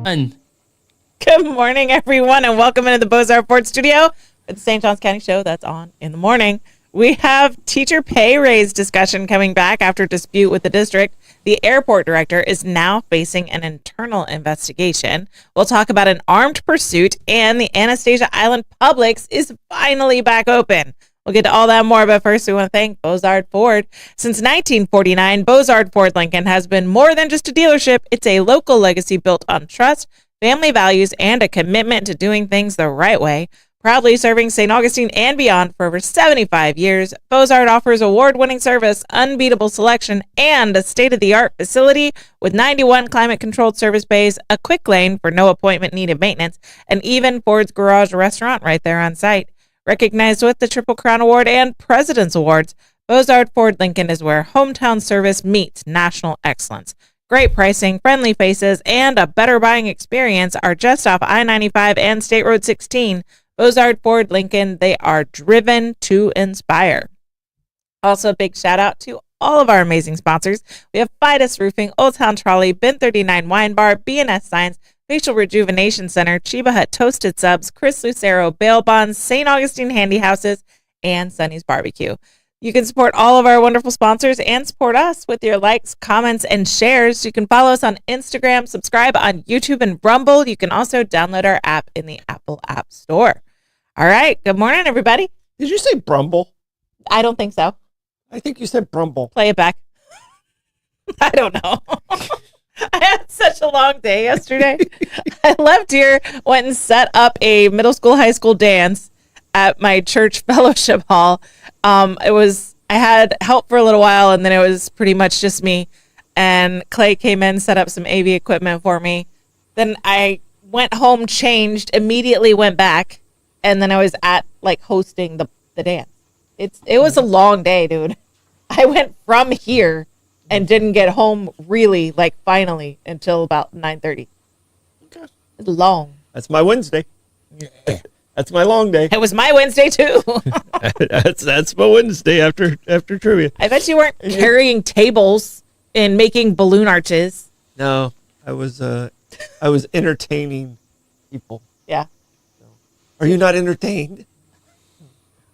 Good morning, everyone, and welcome into the Bozard Ford Studio. It's the St. Johns County Show that's on in the morning. We have teacher pay raise discussion coming back after dispute with the district. The airport director is now facing an internal investigation. We'll talk about an armed pursuit, and the Anastasia Island Publix is finally back open. We'll get to all that more, but first we want to thank Bozard Ford. Since 1949, Bozard Ford Lincoln has been more than just a dealership. It's a local legacy built on trust, family values, and a commitment to doing things the right way. Proudly serving St. Augustine and beyond for over 75 years, Bozard offers award-winning service, unbeatable selection, and a state-of-the-art facility with 91 climate-controlled service bays, a quick lane for no appointment-needed maintenance, and even Ford's Garage restaurant right there on site. Recognized with the Triple Crown Award and President's Awards, Bozard Ford Lincoln is where hometown service meets national excellence. Great pricing, friendly faces, and a better buying experience are just off I-95 and State Road 16. Bozard Ford Lincoln, they are driven to inspire. Also, a big shout out to all of our amazing sponsors. We have Fidus Roofing, Old Town Trolley, Bin 39 Wine Bar, B&S Signs, Facial Rejuvenation Center, Chiba Hut Toasted Subs, Chris Lucero Bail Bonds, St. Augustine Handy Houses, and Sonny's Barbecue. You can support all of our wonderful sponsors and support us with your likes, comments, and shares. You can follow us on Instagram, subscribe on YouTube and Rumble. You can also download our app in the Apple App Store. All right. Good morning, everybody. Did you say Brumble? I don't think so. I think you said Brumble. Play it back. I don't know. I had such a long day yesterday. I left here, went and set up a middle school, high school dance at my church fellowship hall. I had help for a little while, and then it was pretty much just me. And Clay came in, set up some AV equipment for me. Then I went home, changed, immediately went back, and then I was at hosting the dance. It was a long day, dude. I went from here and didn't get home really finally until about 9:30. Okay. It's long. That's my Wednesday. Yeah. That's my long day. It was my Wednesday too. that's my Wednesday after trivia. I bet you weren't carrying tables and making balloon arches. No, I was entertaining people. Yeah. So, are you not entertained?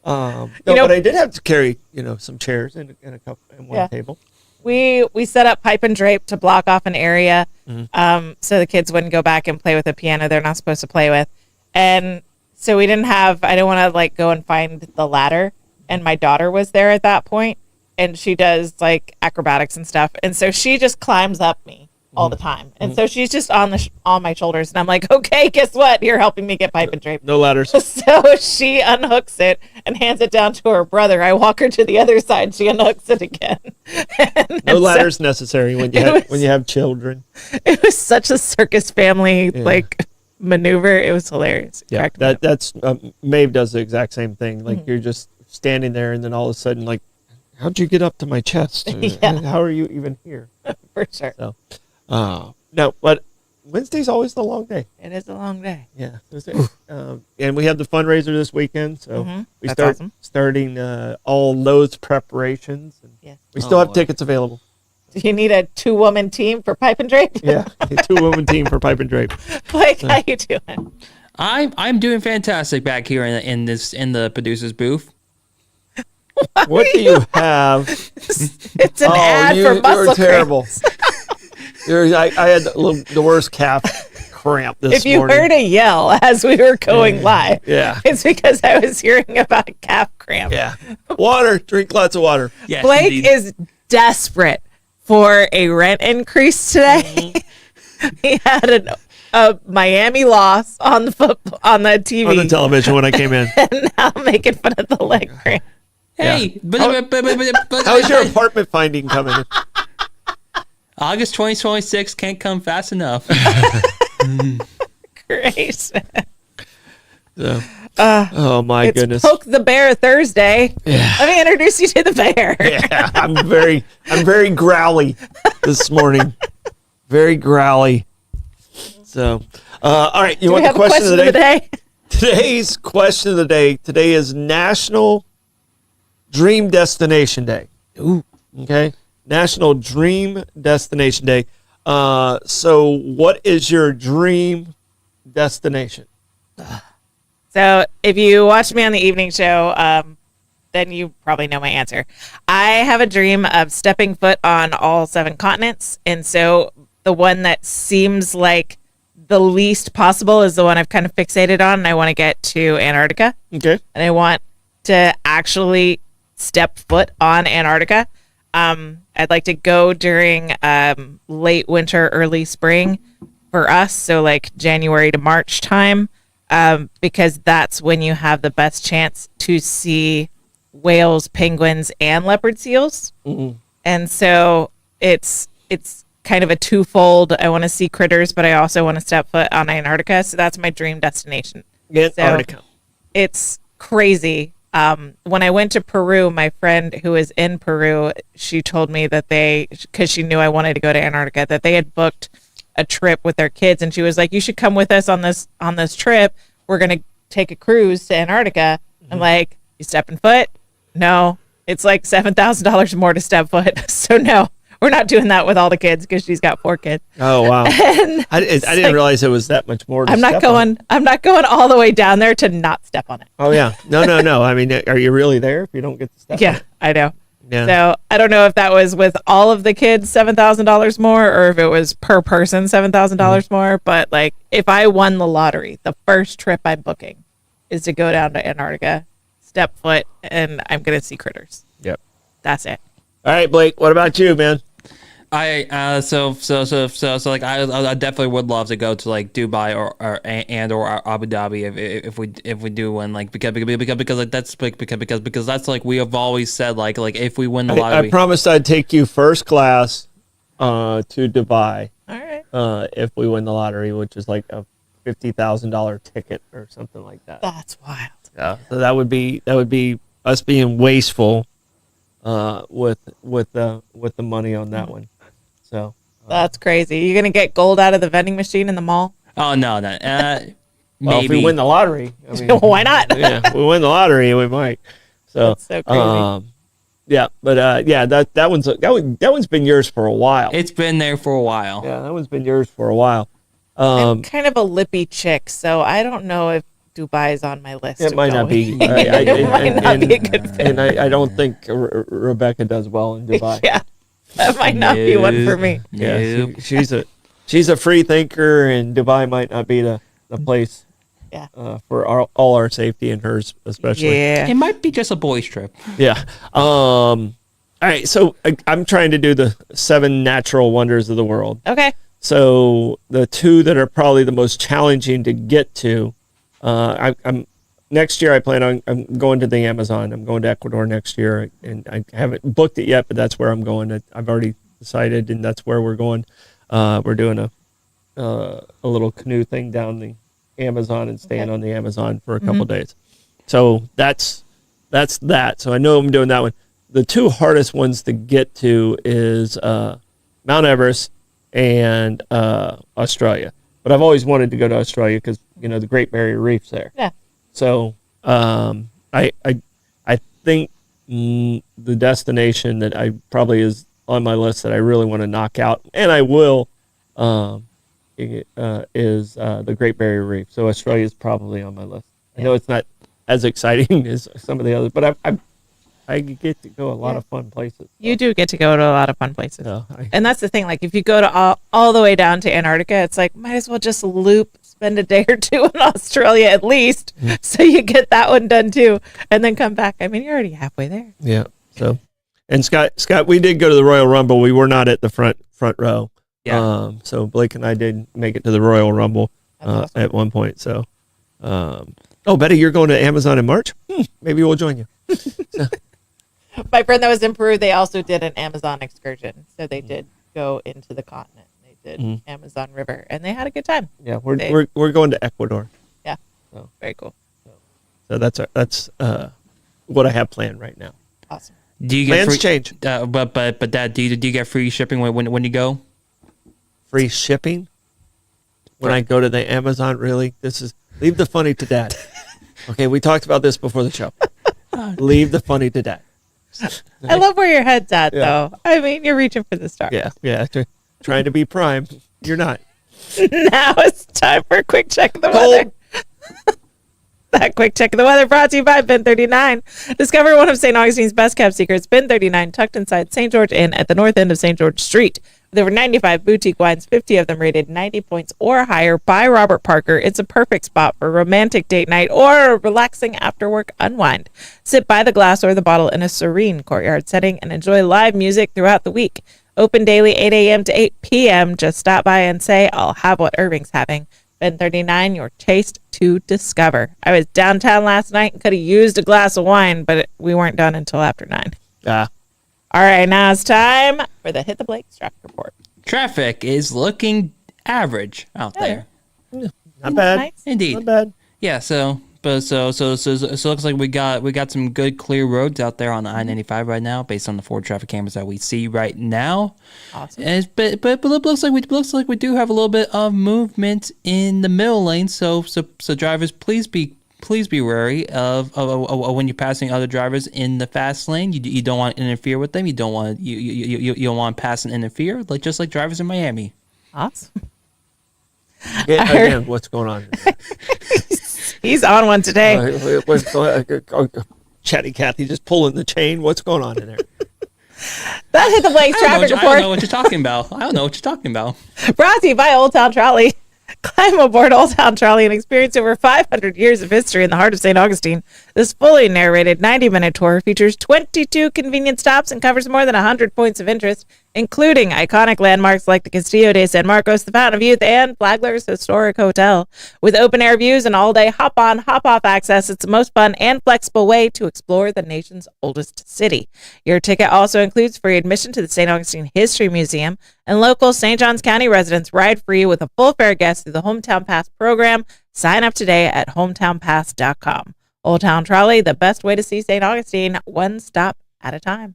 But I did have to carry, some chairs and a cup and one table. We set up pipe and drape to block off an area, so the kids wouldn't go back and play with a piano they're not supposed to play with. And so I didn't want to go and find the ladder. And my daughter was there at that point, and she does acrobatics and stuff. And so she just climbs up me all the time. And so she's just on my shoulders. And I'm like, okay, guess what? You're helping me get pipe and drape. No ladders. So she unhooks it and hands it down to her brother. I walk her to the other side. She unhooks it again. No ladders necessary when you have children. It was such a circus family maneuver. It was hilarious. Yeah, that's Maeve does the exact same thing. You're just standing there, and then all of a sudden, how'd you get up to my chest? How are you even here? For sure. So, no, but Wednesday's always the long day. It is a long day. Yeah. And we have the fundraiser this weekend, so we start starting all those preparations. And we still have tickets available. Do you need a 2-woman team for pipe and drape? Yeah, a 2-woman team for pipe and drape. Blake, how you doing? I'm doing fantastic back here in the producer's booth. What do you have? It's an ad for muscle You're terrible. I had the worst calf cramp this morning. If you heard a yell as we were going live, it's because I was hearing about a calf cramp. Yeah. Water. Drink lots of water. Yes, Blake indeed. is desperate for a rent increase today. He had a Miami loss on the TV. On the television when I came in. And now making fun of the leg cramp. Hey, how's your apartment finding coming? August 2026 can't come fast enough. Great. So, oh my goodness! Poke the Bear Thursday. Yeah. Let me introduce you to the bear. Yeah, I'm very growly this morning. Very growly. So, all right. You want the question of the day? Today's question of the day. Today is National Dream Destination Day. Ooh. Okay. National Dream Destination Day. So what is your dream destination? So if you watch me on the evening show, then you probably know my answer. I have a dream of stepping foot on all 7 continents. And so the one that seems like the least possible is the one I've kind of fixated on. And I want to get to Antarctica. Okay. And I want to actually step foot on Antarctica. I'd like to go during late winter, early spring for us. So like January to March time, because that's when you have the best chance to see whales, penguins, and leopard seals. Mm-hmm. And so it's kind of a twofold. I want to see critters, but I also want to step foot on Antarctica. So that's my dream destination. Antarctica. So it's crazy. When I went to Peru, my friend who is in Peru, she told me that because she knew I wanted to go to Antarctica, that they had booked a trip with their kids, and she was like, "You should come with us on this trip. We're gonna take a cruise to Antarctica." I'm like, "You stepping foot? No, it's like $7,000 more to step foot. So no, we're not doing that with all the kids because she's got 4 kids." Oh wow! I didn't realize it was that much more. I'm not going all the way down there to not step on it. Oh yeah, no. I mean, are you really there if you don't get to step? Yeah, on it? I know. Yeah. So I don't know if that was with all of the kids $7,000 more, or if it was per person $7,000 more. But like, if I won the lottery, the first trip I'm booking is to go down to Antarctica, step foot, and I'm gonna see critters. Yep. That's it. All right, Blake. What about you, man? I like I definitely would love to go to like Dubai or Abu Dhabi if we do win, like because like that's like because that's like we have always said like if we win the lottery. I promised I'd take you first class to Dubai. All right. If we win the lottery, which is like a $50,000 ticket or something like that. That's wild. Yeah. So that would be us being wasteful with the money on that one. So That's crazy. You're gonna get gold out of the vending machine in the mall? Oh no. well, Maybe if we win the lottery, I mean, Why not? yeah, if we win the lottery, we might. So, That's so crazy. Yeah, but yeah, that one's been yours for a while. it's been there for a while. Yeah, that one's been yours for a while. I'm kind of a lippy chick, so I don't know if Dubai is on my list. It might not be. It might not be a good fit. And I don't think Rebecca does well in Dubai. Yeah, that might not be one for me. Yeah, she's a free thinker, and Dubai might not be the place. Yeah. For all our safety and hers especially. Yeah. It might be just a boys trip. Yeah. All right. So I'm trying to do the 7 natural wonders of the world. Okay. So the 2 that are probably the most challenging to get to, I'm next year. I'm going to the Amazon. I'm going to Ecuador next year, and I haven't booked it yet, but that's where I'm going. I've already decided, and that's where we're going. We're doing a little canoe thing down the Amazon and staying on the Amazon for a couple days. So that's that. So I know I'm doing that one. The 2 hardest ones to get to is Mount Everest and Australia. But I've always wanted to go to Australia because the Great Barrier Reef's there. Yeah. So I think the destination that I probably is on my list that I really want to knock out, and I will, is the Great Barrier Reef. So Australia is probably on my list. I know it's not as exciting as some of the others, but I get to go a lot of fun places. You do get to go to a lot of fun places. So And that's the thing. Like, if you go to all the way down to Antarctica, it's like, might as well just spend a day or 2 in Australia at least, so you get that one done too, and then come back. I mean, you're already halfway there. yeah. So, and Scott, we did go to the Royal Rumble. We were not at the front row. Yeah. So Blake and I did make it to the Royal Rumble That's at one point. So, Betty, you're going to Amazon in March? Maybe we'll join you. My friend that was in Peru, they also did an Amazon excursion. So they did go into the continent. They did Amazon River, and they had a good time. Yeah, we're going to Ecuador. Yeah. So. Very cool. So that's what I have planned right now. Awesome. Do you get Plans change. But Dad, do you get free shipping when you go? Free shipping when I go to the Amazon. Really, leave the funny to Dad. Okay, we talked about this before the show. Leave the funny to Dad. I love where your head's at, Yeah. though. I mean, you're reaching for the stars. Yeah. trying to be prime. You're not. Now it's time for a quick check of the weather. That quick check of the weather brought to you by Bin 39. Discover one of St. Augustine's best kept secrets. Bin 39, tucked inside St. George Inn at the north end of St. George Street. With over 95 boutique wines, 50 of them rated 90 points or higher by Robert Parker, it's a perfect spot for a romantic date night or a relaxing after-work unwind. Sit by the glass or the bottle in a serene courtyard setting and enjoy live music throughout the week. Open daily 8 a.m. to 8 p.m. Just stop by and say, I'll have what Irving's having. Bin 39, your taste to discover. I was downtown last night and could have used a glass of wine, but we weren't done until after 9. All right, now it's time for the Hit the Blake traffic report. Traffic is looking average out there. Not bad. Nice. Indeed. Not bad. Yeah, so it looks like we got some good clear roads out there on the I-95 right now, based on the 4 traffic cameras that we see right now. Awesome. But it looks like we do have a little bit of movement in the middle lane. So drivers, please be wary of when you're passing other drivers in the fast lane. You don't want to interfere with them. You don't want you don't want to pass and interfere, just like drivers in Miami. Awesome. Again, what's going on? He's on one today. What's going on? Chatty Cathy just pulling the chain. What's going on in there? That Hit the Blake traffic report. I don't know what you're talking about. I don't know what you're talking about. Brought to you by Old Town Trolley. Climb aboard Old Town Trolley and experience over 500 years of history in the heart of St. Augustine. This fully narrated 90-minute tour features 22 convenient stops and covers more than 100 points of interest, including iconic landmarks like the Castillo de San Marcos, the Fountain of Youth, and Flagler's Historic Hotel. With open-air views and all-day hop-on, hop-off access, it's the most fun and flexible way to explore the nation's oldest city. Your ticket also includes free admission to the St. Augustine History Museum, and local St. Johns County residents ride free with a full fare guest through the Hometown Pass program. Sign up today at hometownpass.com. Old Town Trolley, the best way to see St. Augustine, one stop at a time.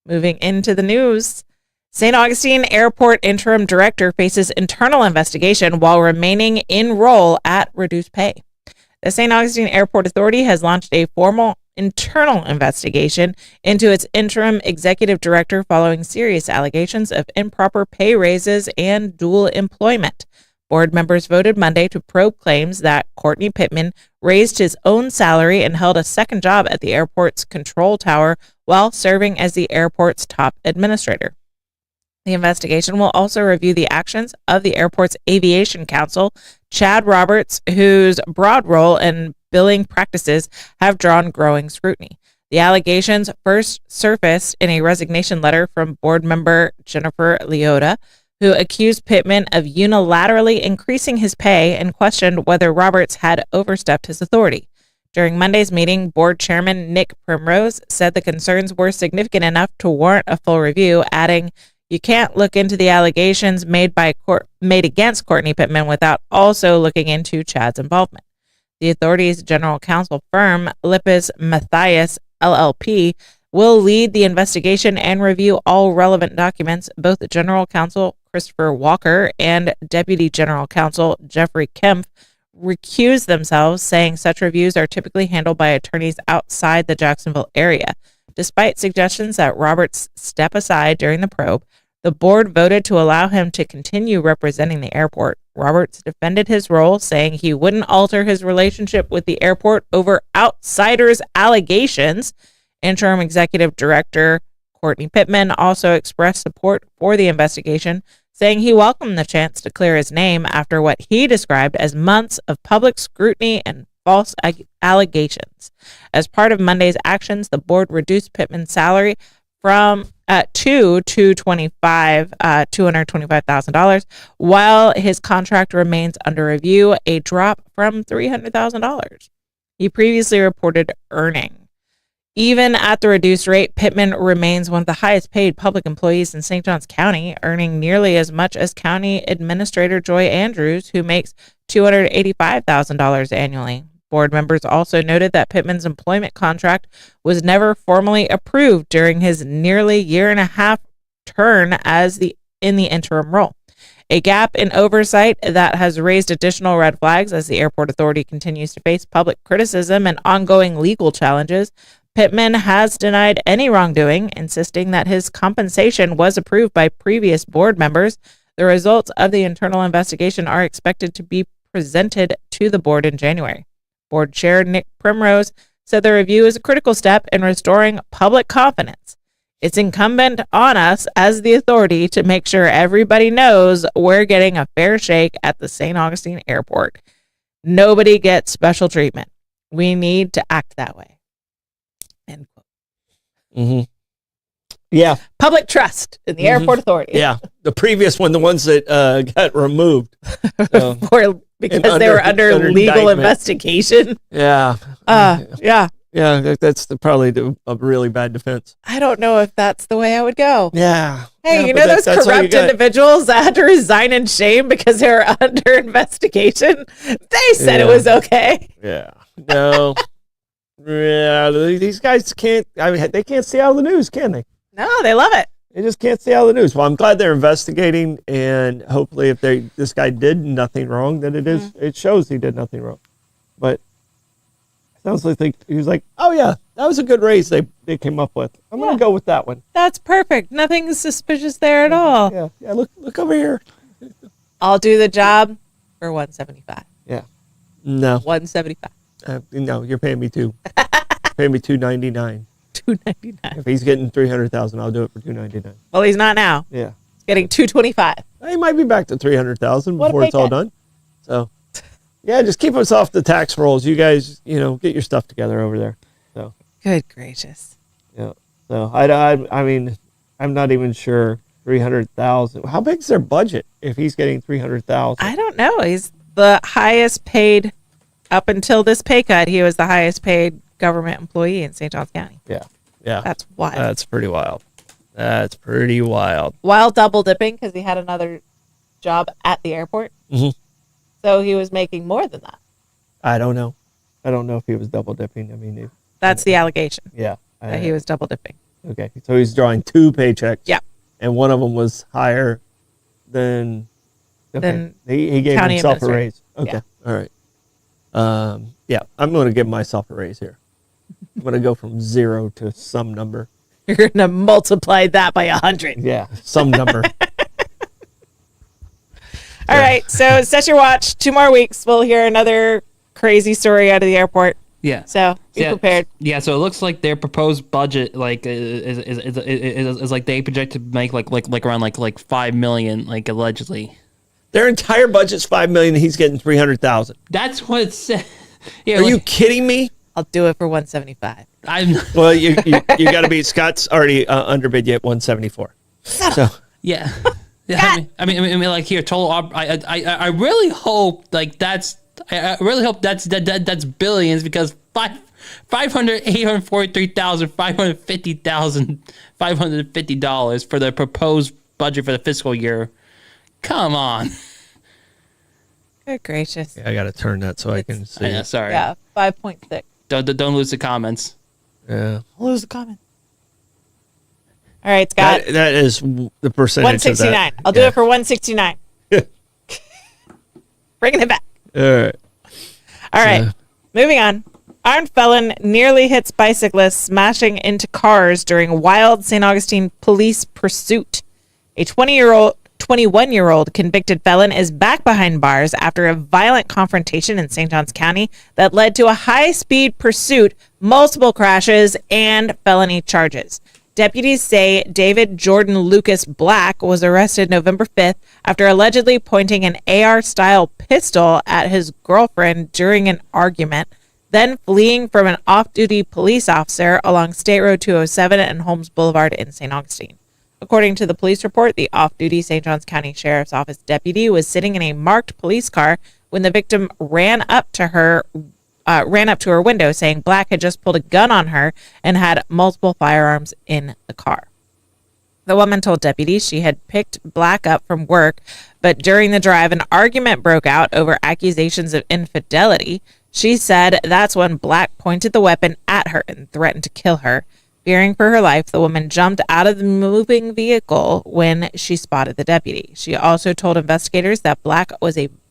Moving into the news. St. Augustine Airport interim director faces internal investigation while remaining in role at reduced pay. The St. Augustine Airport Authority has launched a formal internal investigation into its interim executive director following serious allegations of improper pay raises and dual employment. Board members voted Monday to probe claims that Courtney Pittman raised his own salary and held a second job at the airport's control tower while serving as the airport's top administrator. The investigation will also review the actions of the airport's aviation counsel, Chad Roberts, whose broad role and billing practices have drawn growing scrutiny. The allegations first surfaced in a resignation letter from board member Jennifer Leota, who accused Pittman of unilaterally increasing his pay and questioned whether Roberts had overstepped his authority. During Monday's meeting, board chairman Nick Primrose said the concerns were significant enough to warrant a full review, adding, "You can't look into the allegations made against Courtney Pittman without also looking into Chad's involvement." The authority's general counsel firm, Lippis Mathias LLP, will lead the investigation and review all relevant documents. Both general counsel Christopher Walker and deputy general counsel Jeffrey Kempf recused themselves, saying such reviews are typically handled by attorneys outside the Jacksonville area. Despite suggestions that Roberts step aside during the probe, the board voted to allow him to continue representing the airport. Roberts defended his role, saying he wouldn't alter his relationship with the airport over outsiders' allegations. Interim executive director Courtney Pittman also expressed support for the investigation, saying he welcomed the chance to clear his name after what he described as months of public scrutiny and false allegations. As part of Monday's actions, the board reduced Pittman's salary from $225,000, while his contract remains under review, a drop from $300,000 he previously reported earning. Even at the reduced rate, Pittman remains one of the highest paid public employees in St. Johns County, earning nearly as much as County Administrator Joy Andrews, who makes $285,000 annually. Board members also noted that Pittman's employment contract was never formally approved during his nearly year-and-a-half turn in the interim role. A gap in oversight that has raised additional red flags as the airport authority continues to face public criticism and ongoing legal challenges. Pittman has denied any wrongdoing, insisting that his compensation was approved by previous board members. The results of the internal investigation are expected to be presented to the board in January. Board Chair Nick Primrose said the review is a critical step in restoring public confidence. It's incumbent on us as the authority to make sure everybody knows we're getting a fair shake at the St. Augustine Airport. Nobody gets special treatment. We need to act that way. End quote. Mm-hmm. Yeah. Public trust in the airport authority. Yeah. The previous one, the ones that got removed. So, because they were under legal investigation. Yeah. Yeah. Yeah, that's probably a really bad defense. I don't know if that's the way I would go. Yeah. Hey, yeah, you know those corrupt individuals that had to resign in shame because they were under investigation? They said it was okay. Yeah. No. Yeah, these guys can't, they can't stay out of the news, can they? No, they love it. They just can't stay out of the news. Well, I'm glad they're investigating, and hopefully if this guy did nothing wrong, then it shows he did nothing wrong. But sounds like he was like, oh yeah, that was a good raise they came up with. I'm gonna go with that one. That's perfect. Nothing suspicious there at all. Yeah. Look over here. I'll do the job for $175. Yeah. No. $175. No, you're paying me paying me $299. $299. If he's getting $300,000, I'll do it for $299. Well, he's not now. Yeah. He's getting $225. He might be back to $300,000 before it's all done. So. Yeah, just keep us off the tax rolls. You guys, get your stuff together over there. So good gracious. Yeah. So I mean, I'm not even sure 300,000. How big is their budget if he's getting 300,000? I don't know. He's the highest paid up until this pay cut. He was the highest paid government employee in St. Johns County. Yeah. Yeah. That's wild. That's pretty wild. That's pretty wild. While double dipping because he had another job at the airport. Mm-hmm. So he was making more than that. I don't know. I don't know if he was double dipping. I mean, that's the allegation. Yeah. That he was double dipping. Okay. So he's drawing two paychecks. Yeah. And one of them was higher than he gave himself a raise. Okay. Yeah. All right. Yeah. I'm going to give myself a raise here. I'm going to go from 0 to some number. You're going to multiply that by 100. Yeah. Some number. All right, so set your watch. 2 more weeks, we'll hear another crazy story out of the airport. Yeah. So be prepared. Yeah. So it looks like their proposed budget, is like they project to make like around like $5 million, like allegedly. Their entire budget's $5 million. And he's getting 300,000. That's what it said. Yeah. Are you kidding me? I'll do it for 175. Well, you got to be. Scott's already underbid you at 174. So yeah. Yeah, I mean, like here, total. I really hope that's billions because $543,550 for the proposed budget for the fiscal year. Come on. Good gracious. Yeah, I got to turn that so I can see. Yeah, sorry. Yeah, 5.6. Don't lose the comments. Yeah. I'll lose the comment. All right, Scott. That is the percentage 169. of that. I'll do it for 169. Bringing it back. All right. All right. Moving on. Armed felon nearly hits bicyclist smashing into cars during wild St. Augustine police pursuit. A 21-year-old convicted felon is back behind bars after a violent confrontation in St. Johns County that led to a high-speed pursuit, multiple crashes, and felony charges. Deputies say David Jordan Lucas Black was arrested November 5th after allegedly pointing an AR-style pistol at his girlfriend during an argument, then fleeing from an off-duty police officer along State Road 207 and Holmes Boulevard in St. Augustine. According to the police report, the off-duty St. Johns County Sheriff's Office deputy was sitting in a marked police car when the victim ran up to her window, saying Black had just pulled a gun on her and had multiple firearms in the car. The woman told deputies she had picked Black up from work, but during the drive, an argument broke out over accusations of infidelity. She said that's when Black pointed the weapon at her and threatened to kill her. Fearing for her life, the woman jumped out of the moving vehicle when she spotted the deputy. She also told investigators that Black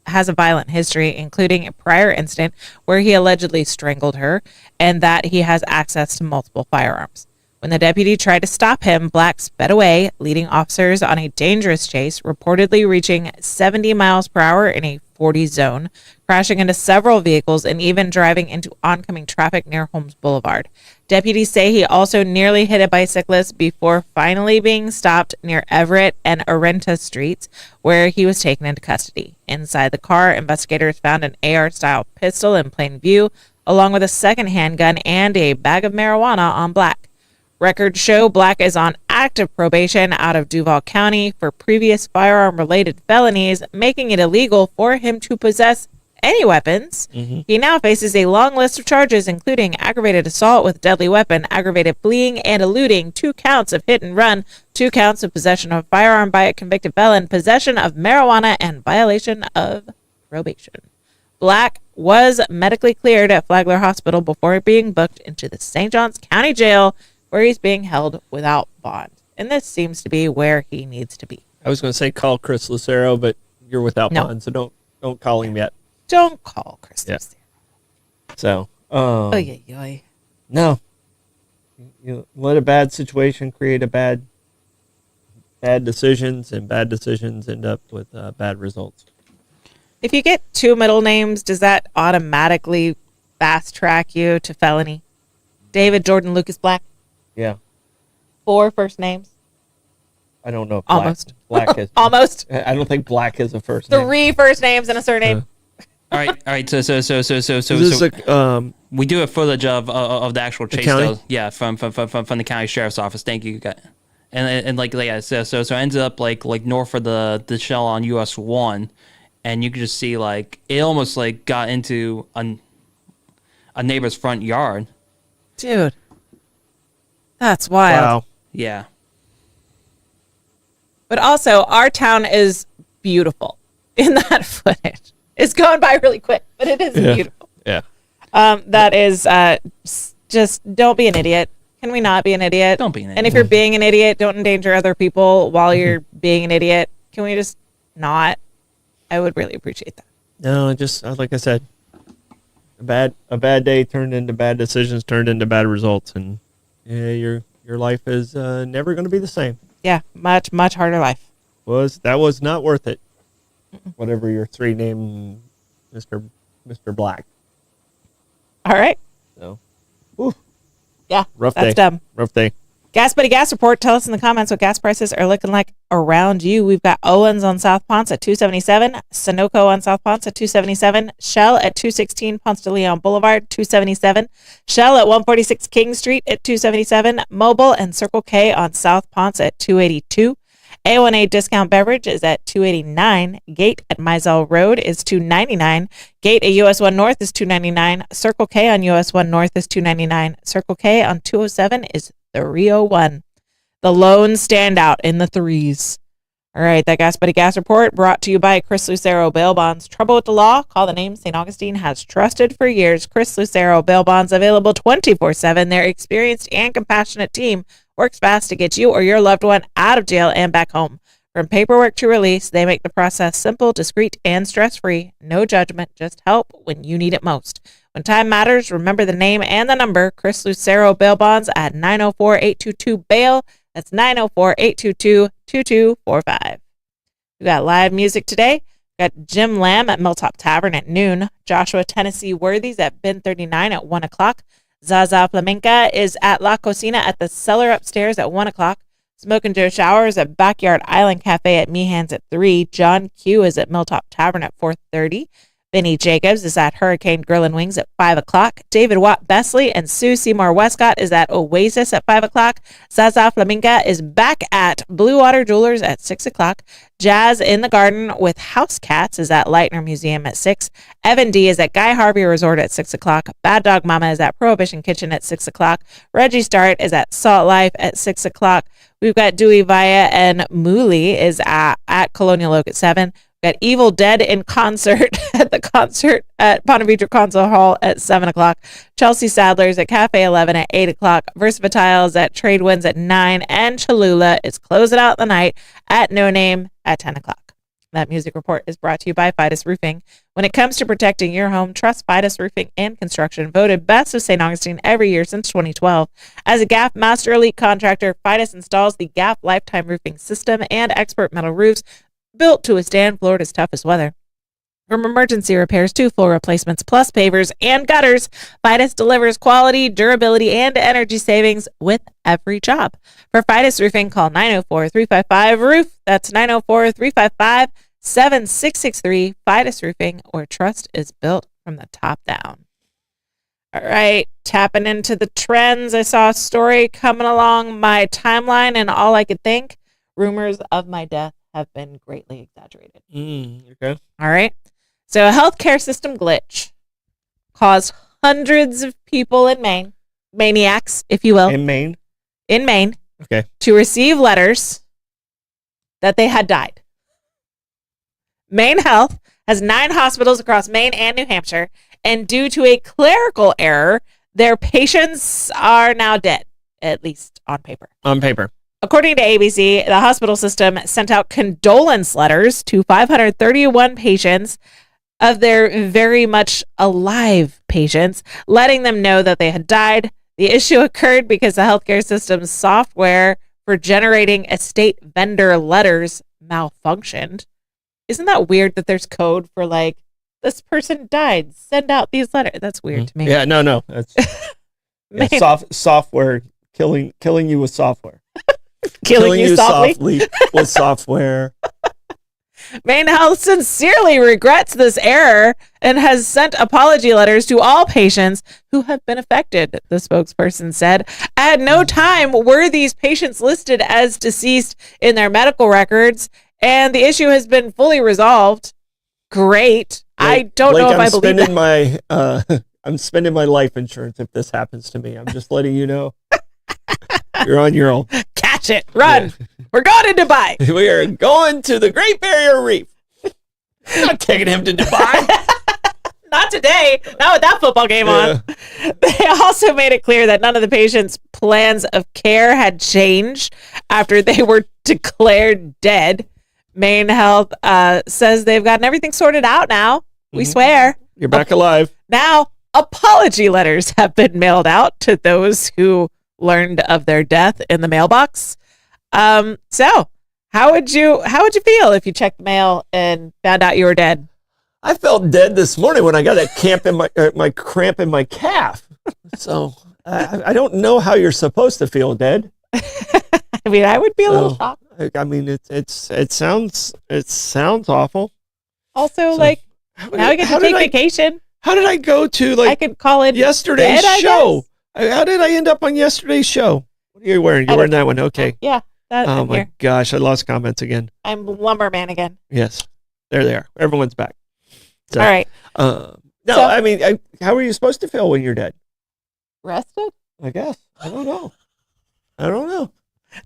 has a violent history, including a prior incident where he allegedly strangled her, and that he has access to multiple firearms. When the deputy tried to stop him, Black sped away, leading officers on a dangerous chase, reportedly reaching 70 miles per hour in a 40 zone, crashing into several vehicles and even driving into oncoming traffic near Holmes Boulevard. Deputies say he also nearly hit a bicyclist before finally being stopped near Everett and Arenta Streets, where he was taken into custody. Inside the car, investigators found an AR-style pistol in plain view, along with a second handgun and a bag of marijuana on Black. Records show Black is on active probation out of Duval County for previous firearm-related felonies, making it illegal for him to possess any weapons. He now faces a long list of charges, including aggravated assault with deadly weapon, aggravated fleeing and eluding, 2 counts of hit and run, 2 counts of possession of a firearm by a convicted felon, possession of marijuana, and violation of probation. Black was medically cleared at Flagler Hospital before being booked into the St. Johns County Jail, where he's being held without bond. And this seems to be where he needs to be. I was going to say call Chris Lucero, but you're without bond, so don't call him yet. Don't call Chris Lucero. So, no. You let a bad situation create a bad decisions, and bad decisions end up with bad results. If you get 2 middle names, does that automatically fast track you to felony? David Jordan Lucas Black? Yeah. 4 first names? I don't know if Black is. Almost. I don't think Black is a first name. 3 first names and a surname. All right. So we do have footage of the actual chase, though. Yeah, from the county sheriff's office. Thank you, guys. And so it ended up like north of the shell on US 1, and you could just see it almost got into a neighbor's front yard. Dude, that's wild. Wow. Yeah. But also, our town is beautiful in that footage. It's going by really quick, but it is beautiful. Yeah. That is just don't be an idiot. Can we not be an idiot? Don't be an idiot. And if you're being an idiot, don't endanger other people while you're being an idiot. Can we just not? I would really appreciate that. No, just like I said, a bad day turned into bad decisions, turned into bad results, and your life is never going to be the same. Yeah, much harder life. That was not worth it. Whatever your 3 name, Mr. Black. All right. So, yeah, rough that's day. dumb. Rough day. Gas Buddy Gas Report. Tell us in the comments what gas prices are looking like around you. We've got Owens on South Ponce at $2.77, Sunoco on South Ponce at $2.77, Shell at $2.16, Ponce de Leon Boulevard $2.77, Shell at 146 King Street at $2.77, Mobile and Circle K on South Ponce at $2.82. A1A discount beverage is at $2.89. Gate at Mizell Road is $2.99. Gate at US 1 North is $2.99. Circle K on US 1 North is $2.99. Circle K on 207 is $3.01. The lone standout in the threes. All right, that Gas Buddy Gas Report brought to you by Chris Lucero Bail Bonds. Trouble with the law? Call the name St. Augustine has trusted for years. Chris Lucero Bail Bonds, available 24/7. Their experienced and compassionate team works fast to get you or your loved one out of jail and back home. From paperwork to release, they make the process simple, discreet, and stress-free. No judgment, just help when you need it most. When time matters, remember the name and the number. Chris Lucero Bail Bonds at 904-822-BAIL. That's 904-822-2245. We got live music today. We got Jim Lamb at Milltop Tavern at noon. Joshua Tennessee Worthies at Bin 39 at 1 o'clock. Zaza Flamenca is at La Cocina at the cellar upstairs at 1 o'clock. Smoke and Joe Showers at Backyard Island Cafe at Meehan's at 3. John Q is at Milltop Tavern at 4:30. Benny Jacobs is at Hurricane Grill and Wings at 5 o'clock. David Watt Besley and Sue Seymour Westcott is at Oasis at 5 o'clock. Zaza Flamenca is back at Blue Water Jewelers at 6 o'clock. Jazz in the Garden with House Cats is at Leitner Museum at 6. Evan D is at Guy Harvey Resort at 6 o'clock. Bad Dog Mama is at Prohibition Kitchen at 6 o'clock. Reggie Start is at Salt Life at 6 o'clock. We've got Dewey Vaya and Mooley is at Colonial Oak at 7. Got Evil Dead in concert at the concert at Ponte Vedra Concert Hall at 7 o'clock. Chelsea Sadler's at Cafe 11 at 8 o'clock. Versatiles at Trade Winds at 9. And Cholula is closing out the night at No Name at 10 o'clock. That music report is brought to you by Fidus Roofing. When it comes to protecting your home, trust Fidus Roofing and Construction, voted best of St. Augustine every year since 2012. As a GAF Master Elite contractor, Fidus installs the GAF Lifetime Roofing System and expert metal roofs built to withstand Florida's toughest weather. From emergency repairs to full replacements, plus pavers and gutters, Fidus delivers quality, durability, and energy savings with every job. For Fidus Roofing, call 904-355-ROOF. That's 904-355-7663. Fidus Roofing, where trust is built from the top down. All right, tapping into the trends. I saw a story coming along my timeline, and all I could think, rumors of my death have been greatly exaggerated. Okay. All right. So a healthcare system glitch caused hundreds of people in Maine, maniacs, if you will, In Maine? Okay. to receive letters that they had died. Maine Health has 9 hospitals across Maine and New Hampshire, and due to a clerical error, their patients are now dead, at least on paper. On paper. According to ABC, the hospital system sent out condolence letters to 531 patients of their very much alive patients, letting them know that they had died. The issue occurred because the healthcare system's software for generating estate vendor letters malfunctioned. Isn't that weird that there's code for like, this person died, send out these letters? That's weird to me. Yeah, no. That's software killing you with software. Killing you softly with software. Maine Health sincerely regrets this error and has sent apology letters to all patients who have been affected, the spokesperson said. At no time were these patients listed as deceased in their medical records, and the issue has been fully resolved. Great. I don't know if I believe that. I'm spending my life insurance if this happens to me. I'm just letting you know. You're on your own. Catch it. Run. Yeah. We're going to Dubai. We are going to the Great Barrier Reef. I'm not taking him to Dubai. Not today. Not with that football game on. They also made it clear that none of the patients' plans of care had changed after they were declared dead. Maine Health says they've gotten everything sorted out now. We swear. You're back alive. Now, apology letters have been mailed out to those who learned of their death in the mailbox. So how would you feel if you checked the mail and found out you were dead? I felt dead this morning when I got that my cramp in my calf. So I don't know how you're supposed to feel dead. I mean, I would be a little shocked. I mean, it sounds awful. Also, now I get to take vacation. How did I go to I could call it yesterday's show? How did I end up on yesterday's show? What are you wearing? You're wearing that one. Okay. Yeah. Oh my gosh, I lost comments again. I'm Lumberman again. Yes. There they are. Everyone's back. So, all right. I mean, how are you supposed to feel when you're dead? Rested? I guess. I don't know.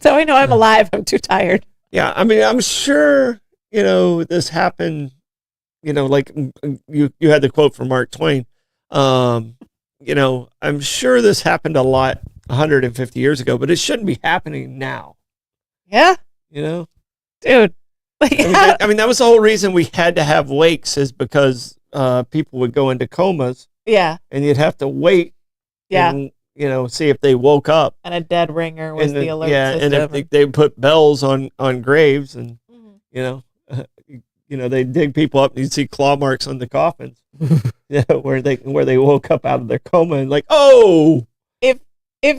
So I know I'm alive. I'm too tired. Yeah. I mean, I'm sure, this happened, like you had the quote from Mark Twain. I'm sure this happened a lot 150 years ago, but it shouldn't be happening now. Yeah. Dude. I mean, that was the whole reason we had to have wakes, is because people would go into comas. Yeah. And you'd have to wait. Yeah. And, see if they woke up. And a dead ringer was the alert system. And if they put bells on graves, and, they dig people up and you'd see claw marks on the coffins. where they woke up out of their coma and like, oh. If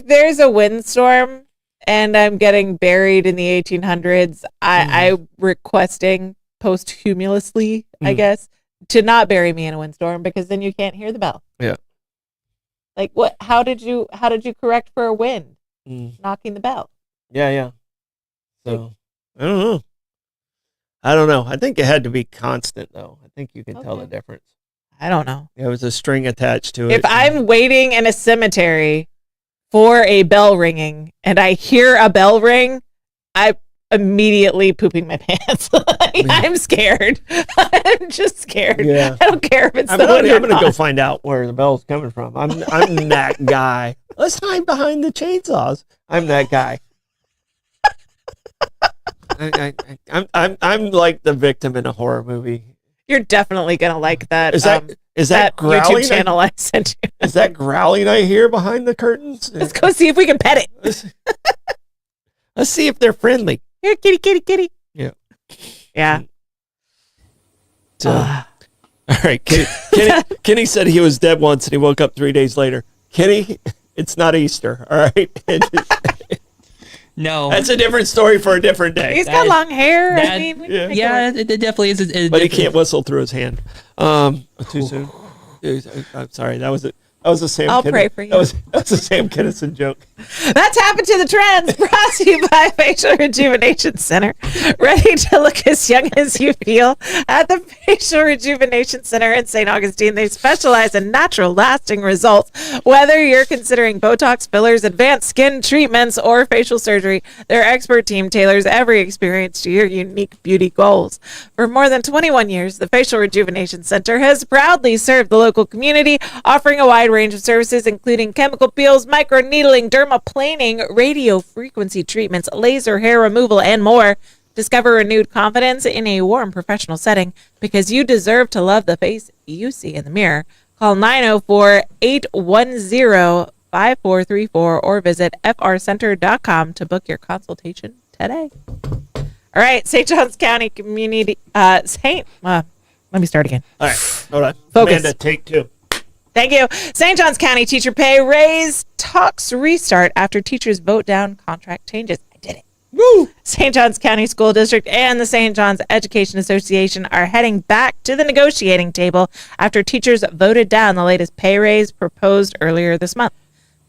there's a windstorm and I'm getting buried in the 1800s, I'm requesting posthumously, I guess, to not bury me in a windstorm, because then you can't hear the bell. Yeah. Like what? How did you correct for a wind? Knocking the bell. Yeah. So I don't know. I think it had to be constant, though. I think you can tell the difference. I don't know. There was a string attached to it. If I'm waiting in a cemetery for a bell ringing and I hear a bell ring, I'm immediately pooping my pants. I'm scared. I'm just scared. Yeah. I don't care if it's I'm going to go find out where the bell's coming from. I'm that guy. Let's hide behind the chainsaws. I'm that guy. I'm like the victim in a horror movie. You're definitely gonna like that. Is that growling? YouTube channel I sent you? Is that growling I hear behind the curtains? Let's go see if we can pet it. Let's see if they're friendly. Here, kitty, kitty, kitty. Yeah. Yeah. So, all right. Kenny said he was dead once and he woke up 3 days later. Kenny, it's not Easter. All right. No, that's a different story for a different day. He's got long hair. It definitely is. But he can't whistle through his hand. Too soon. I'm sorry. That was it. That was a Sam. I'll pray for you. That was a Sam Kinison joke. That's happened to the trends. Brought to you by Facial Rejuvenation Center. Ready to look as young as you feel at the Facial Rejuvenation Center in St. Augustine. They specialize in natural, lasting results. Whether you're considering Botox, fillers, advanced skin treatments, or facial surgery, their expert team tailors every experience to your unique beauty goals. For more than 21 years, the Facial Rejuvenation Center has proudly served the local community, offering a wide range of services including chemical peels, microneedling, dermaplaning, radio frequency treatments, laser hair removal, and more. Discover renewed confidence in a warm professional setting because you deserve to love the face you see in the mirror. Call 904-810-5434 or visit frcenter.com to book your consultation today. All right, St. Johns County Community let me start again. All right, hold on. Focus. Amanda, take 2. Thank you. St. Johns County teacher pay raise talks restart after teachers vote down contract changes. I did it. Woo! St. Johns County School District and the St. Johns Education Association are heading back to the negotiating table after teachers voted down the latest pay raise proposed earlier this month.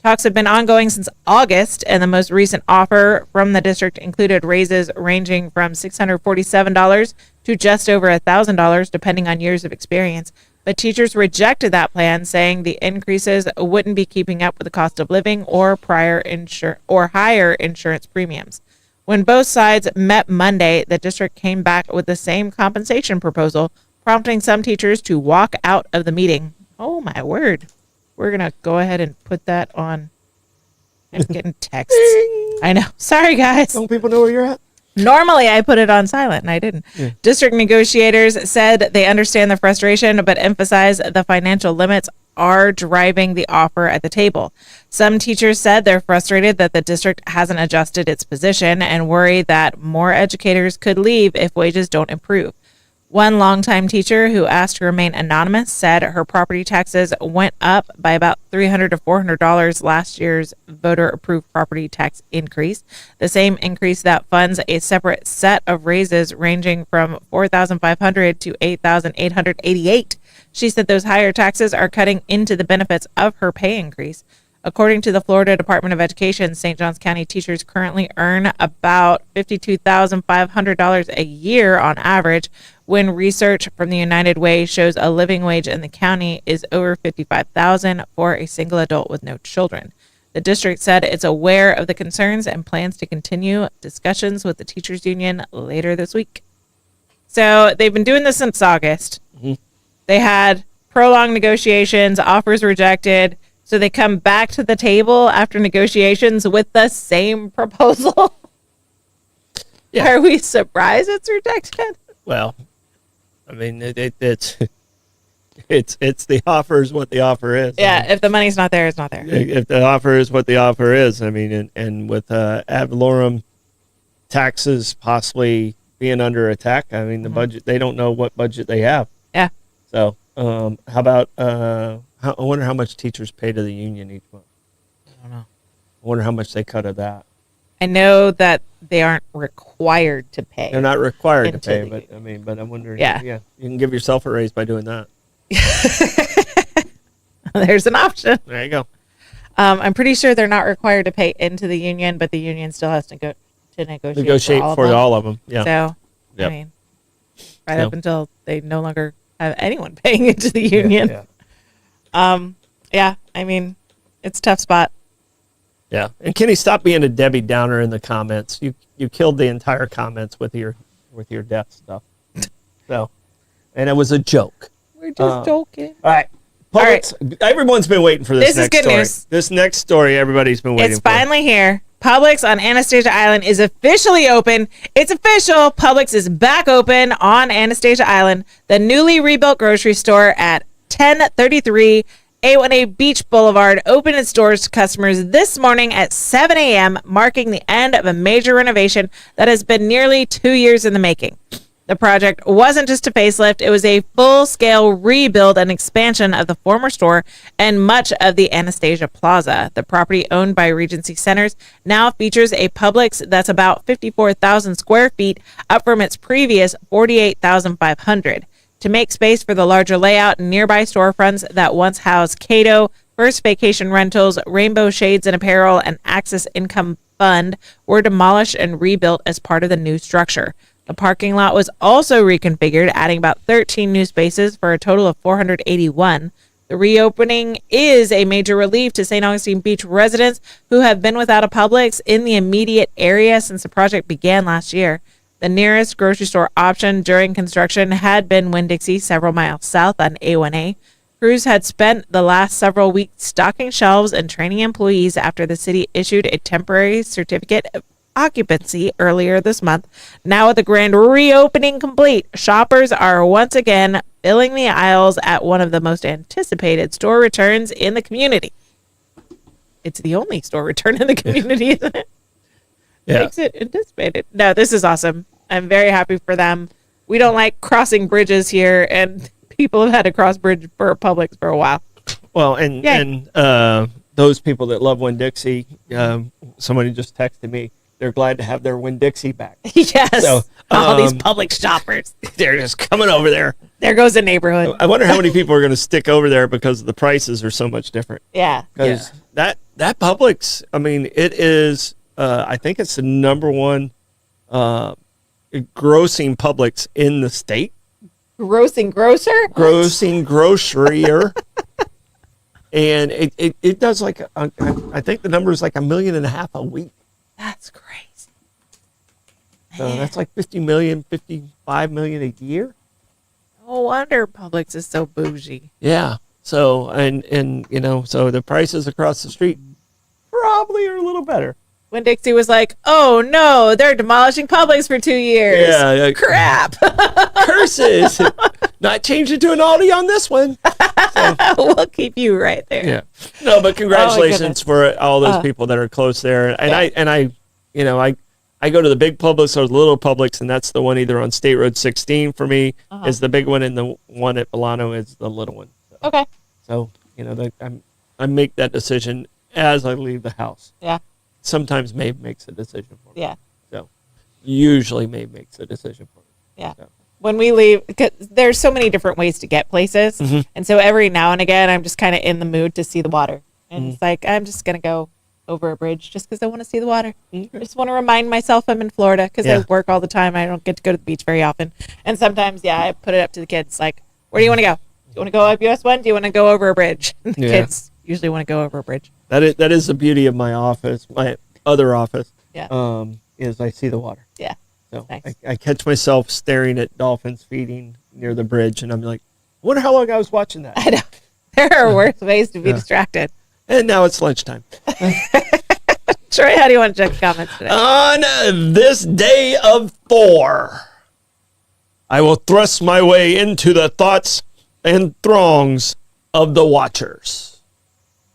Talks have been ongoing since August, and the most recent offer from the district included raises ranging from $647 to just over $1,000, depending on years of experience. But teachers rejected that plan, saying the increases wouldn't be keeping up with the cost of living or higher insurance premiums. When both sides met Monday, the district came back with the same compensation proposal, prompting some teachers to walk out of the meeting. Oh, my word. We're going to go ahead and put that on. I'm getting texts. I know. Sorry, guys. Don't people know where you're at? Normally, I put it on silent, and I didn't. Yeah. District negotiators said they understand the frustration, but emphasize the financial limits are driving the offer at the table. Some teachers said they're frustrated that the district hasn't adjusted its position and worry that more educators could leave if wages don't improve. One longtime teacher who asked to remain anonymous said her property taxes went up by about $300 to $400 last year's voter-approved property tax increase, the same increase that funds a separate set of raises ranging from $4,500 to $8,888. She said those higher taxes are cutting into the benefits of her pay increase. According to the Florida Department of Education, St. Johns County teachers currently earn about $52,500 a year on average, when research from the United Way shows a living wage in the county is over $55,000 for a single adult with no children. The district said it's aware of the concerns and plans to continue discussions with the teachers union later this week. So they've been doing this since August. Mm-hmm. They had prolonged negotiations, offers rejected. So they come back to the table after negotiations with the same proposal. Yeah. Are we surprised it's rejected? Well, I mean, it's the offer is what the offer is. Yeah, I mean, if the money's not there, it's not there. If the offer is what the offer is, I mean, and with ad valorem taxes possibly being under attack, I mean, the budget, they don't know what budget they have. Yeah. So how about... I wonder how much teachers pay to the union each month. I don't know. I wonder how much they cut of that. I know that they aren't required to pay. They're not required to pay, but I mean, I'm wondering. Yeah, you can give yourself a raise by doing that. There's an option. There you go. I'm pretty sure they're not required to pay into the union, but the union still has to negotiate for all of them. Yeah. So, yep. I mean, up until they no longer have anyone paying into the union. Yeah. I mean, it's a tough spot. Yeah. And Kenny, stop being a Debbie Downer in the comments. You killed the entire comments with your death stuff. So, and it was a joke. We're just joking. All right. Everyone's been waiting for this next story. This is good news. This next story, everybody's been waiting for. It's finally here. Publix on Anastasia Island is officially open. It's official. Publix is back open on Anastasia Island. The newly rebuilt grocery store at 1033 A1A Beach Boulevard opened its doors to customers this morning at 7 a.m., marking the end of a major renovation that has been nearly 2 years in the making. The project wasn't just a facelift, it was a full-scale rebuild and expansion of the former store and much of the Anastasia Plaza. The property, owned by Regency Centers, now features a Publix that's about 54,000 square feet, up from its previous 48,500. To make space for the larger layout, nearby storefronts that once housed Cato, First Vacation Rentals, Rainbow Shades and Apparel, and Access Income Fund were demolished and rebuilt as part of the new structure. The parking lot was also reconfigured, adding about 13 new spaces for a total of 481. The reopening is a major relief to St. Augustine Beach residents who have been without a Publix in the immediate area since the project began last year. The nearest grocery store option during construction had been Winn-Dixie, several miles south on A1A. Crews had spent the last several weeks stocking shelves and training employees after the city issued a temporary certificate of occupancy earlier this month. Now with the grand reopening complete, shoppers are once again filling the aisles at one of the most anticipated store returns in the community. It's the only store return in the community, isn't it? Yeah. Makes it anticipated. No, this is awesome. I'm very happy for them. We don't like crossing bridges here, and people have had to cross bridge for Publix for a while. Well, and those people that love Winn-Dixie, somebody just texted me. They're glad to have their Winn-Dixie back. Yes. So, all these Publix shoppers. They're just coming over there. There goes the neighborhood. I wonder how many people are going to stick over there because the prices are so much different. Yeah. Because that Publix, I mean, it is, I think it's the number one grossing Publix in the state. Grossing grocer? Grossing grocerier. And it does like, I think the number is like $1.5 million a week. That's crazy. So that's like 50 million, 55 million a year. No wonder Publix is so bougie. Yeah. So, and you know, so the prices across the street probably are a little better. Winn-Dixie was like, oh no, they're demolishing Publix for 2 years. Yeah. Crap. Curses. Not changing to an Aldi on this one. So, we'll keep you right there. yeah. No, but congratulations for all those people that are close there. And I, you know, I go to the big Publix or the little Publix, and that's the one either on State Road 16 for me is the big one, and the one at Milano is the little one. So, Okay. So, you know, I make that decision as I leave the house. Yeah. Sometimes Maeve makes a decision for me. Yeah. So, usually Maeve makes a decision for me. Yeah. So. When we leave, cause there's so many different ways to get places. And so every now and again, I'm just kind of in the mood to see the water. And it's like, I'm just going to go over a bridge just because I want to see the water. I just want to remind myself I'm in Florida because I work all the time. I don't get to go to the beach very often. And sometimes, I put it up to the kids like, where do you want to go? Do you want to go up US 1? Do you want to go over a bridge? And the kids usually want to go over a bridge. That is the beauty of my office, my other office. Yeah. Is I see the water. Yeah. So Nice. I catch myself staring at dolphins feeding near the bridge, and I'm like, I wonder how long I was watching that. I know. There are worse ways to be distracted. And now it's lunchtime. Troy, how do you want to check the comments today? On this day of Thor, I will thrust my way into the thoughts and throngs of the watchers.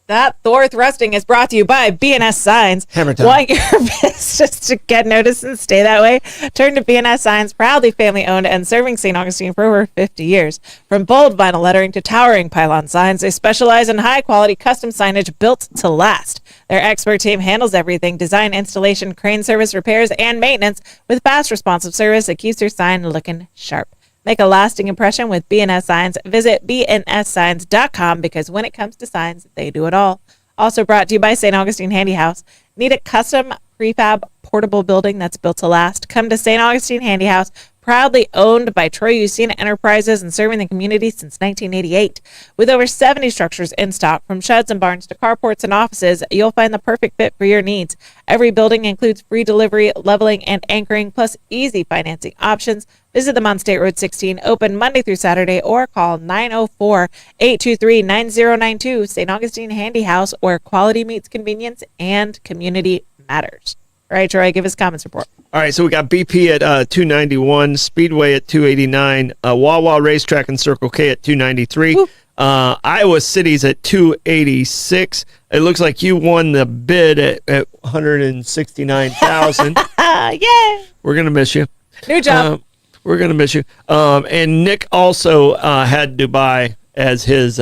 That Thor thrusting is brought to you by BNS Signs. Hammer time. Want your business to get noticed and stay that way? Turn to BNS Signs, proudly family-owned and serving St. Augustine for over 50 years. From bold vinyl lettering to towering pylon signs, they specialize in high-quality custom signage built to last. Their expert team handles everything: design, installation, crane service, repairs, and maintenance with fast, responsive service that keeps your sign looking sharp. Make a lasting impression with BNS Signs. Visit bnssigns.com because when it comes to signs, they do it all. Also brought to you by St. Augustine Handy House. Need a custom prefab portable building that's built to last? Come to St. Augustine Handy House, proudly owned by Troy Usina Enterprises and serving the community since 1988. With over 70 structures in stock, from sheds and barns to carports and offices, you'll find the perfect fit for your needs. Every building includes free delivery, leveling, and anchoring, plus easy financing options. Visit them on State Road 16, open Monday through Saturday, or call 904-823-9092. St. Augustine Handy House, where quality meets convenience and community matters. All right, Troy, give us comments report. All right, so we got BP at 291, Speedway at 289, Wawa Racetrack and Circle K at 293. Woo. Iowa City's at 286. It looks like you won the bid at 169,000. Yay! We're gonna miss you. New job. We're gonna miss you. And Nick also had Dubai as his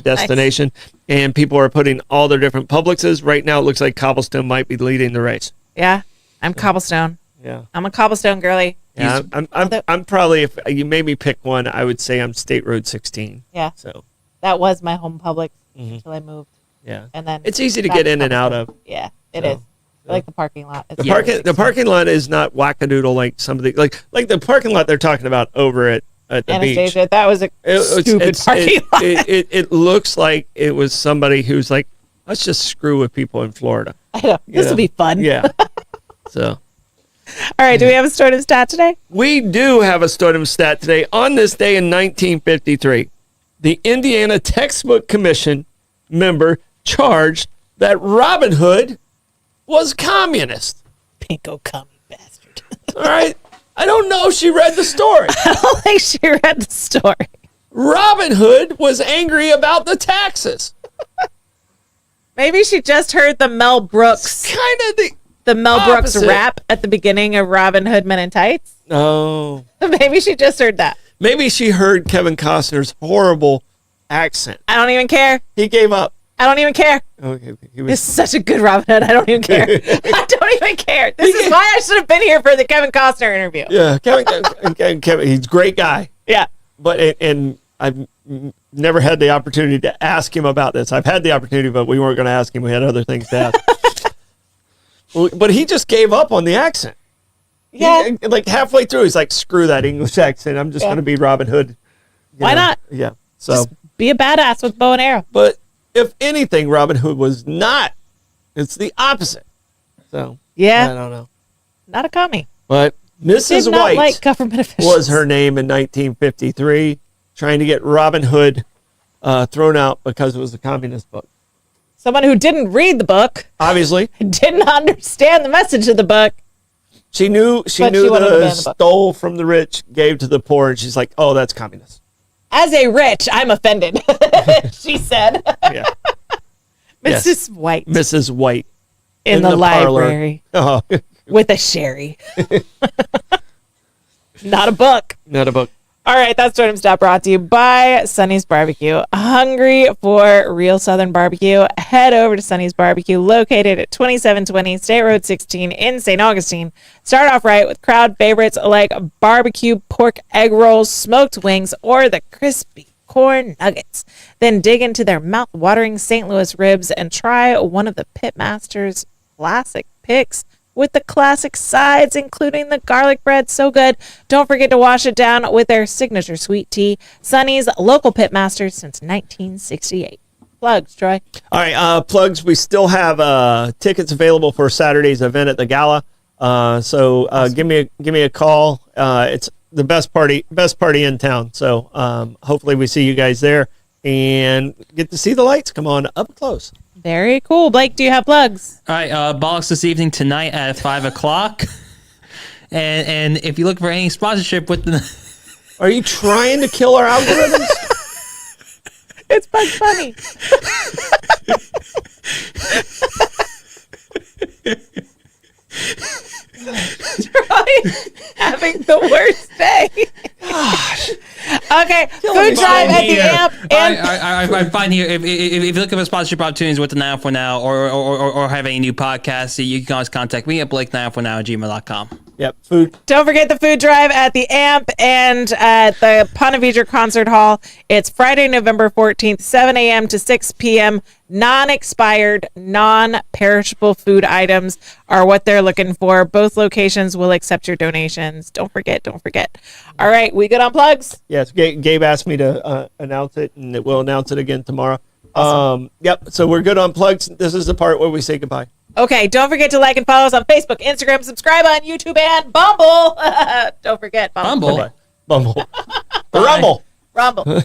destination, and people are putting all their different Publixes. Right now, it looks like Cobblestone might be leading the race. Yeah, I'm Cobblestone. Yeah, I'm a Cobblestone girly. Yeah, I'm probably, if you made me pick one, I would say I'm State Road 16. Yeah. So that was my home Publix until I moved. Yeah. And then it's easy to get in and out of. Yeah, it is. I like the parking lot. The parking lot is not wackadoodle like some of the like the parking lot they're talking about over at the Anastasia, beach. That was a stupid parking lot. It looks like it was somebody who's like, let's just screw with people in Florida. I know. This will be fun. Yeah. So. All right, do we have a Stordom stat today? We do have a Stordom stat today. On this day in 1953, the Indiana Textbook Commission member charged that Robin Hood was communist. Pinko commie bastard. All right. I don't know if she read the story. I don't think she read the story. Robin Hood was angry about the taxes. Maybe she just heard the Mel Brooks. Kind of the Mel opposite. Brooks rap at the beginning of Robin Hood Men in Tights. Oh. Maybe she just heard that. Maybe she heard Kevin Costner's horrible accent. I don't even care. He gave up. I don't even care. Okay. This is such a good Robin Hood. I don't even care. I don't even care. This is why I should have been here for the Kevin Costner interview. Yeah, Kevin, he's a great guy. Yeah. But and I've never had the opportunity to ask him about this. I've had the opportunity, but we weren't going to ask him. We had other things to ask. But he just gave up on the accent. Yeah. Like halfway through, he's like, screw that English accent. I'm just going to be Robin Hood. Why not? Yeah. So just be a badass with bow and arrow. But if anything, Robin Hood was not. It's the opposite. So yeah. I don't know. Not a commie. But Mrs. White like government officials. was her name in 1953, trying to get Robin Hood thrown out because it was a communist book. Someone who didn't read the book. Obviously. Didn't understand the message of the book. She knew the stole from the rich, gave to the poor, and she's like, oh, that's communist. As a rich, I'm offended, she said. Yeah. Mrs. White. Mrs. White. In the library. Oh. With a sherry. Not a book. Not a book. All right, that's Stordom Stop brought to you by Sonny's Barbecue. Hungry for real Southern barbecue? Head over to Sonny's Barbecue, located at 2720 State Road 16 in St. Augustine. Start off right with crowd favorites like barbecue pork egg rolls, smoked wings, or the crispy corn nuggets. Then dig into their mouth-watering St. Louis ribs and try one of the Pitmaster's classic picks with the classic sides, including the garlic bread. So good. Don't forget to wash it down with their signature sweet tea. Sonny's, local Pitmaster since 1968. Plugs, Troy. All right, plugs. We still have tickets available for Saturday's event at the gala. So awesome. give me a call. It's the best party in town. So hopefully we see you guys there and get to see the lights come on up close. Very cool. Blake, do you have plugs? All right, Bollocks this evening tonight at 5:00. And if you look for any sponsorship with the... Are you trying to kill our algorithms? It's Bugs Bunny. Troy having the worst day. Gosh. Okay, food drive at the amp. And I'm fine here. If you look for sponsorship opportunities with the Now for Now or have any new podcasts, you can always contact me at BlakeNowForNow@gmail.com. Yep, food. Don't forget the food drive at the AMP and at the Ponte Vedra Concert Hall. It's Friday, November 14th, 7 a.m. to 6 p.m. Non-expired, non-perishable food items are what they're looking for. Both locations will accept your donations. Don't forget. All right, we good on plugs? Yes, Gabe asked me to announce it, and we'll announce it again tomorrow. Awesome. Yep, so we're good on plugs. This is the part where we say goodbye. Okay, don't forget to like and follow us on Facebook, Instagram, subscribe on YouTube, and Bumble. Don't forget Bumble. Bumble. Rumble. Rumble.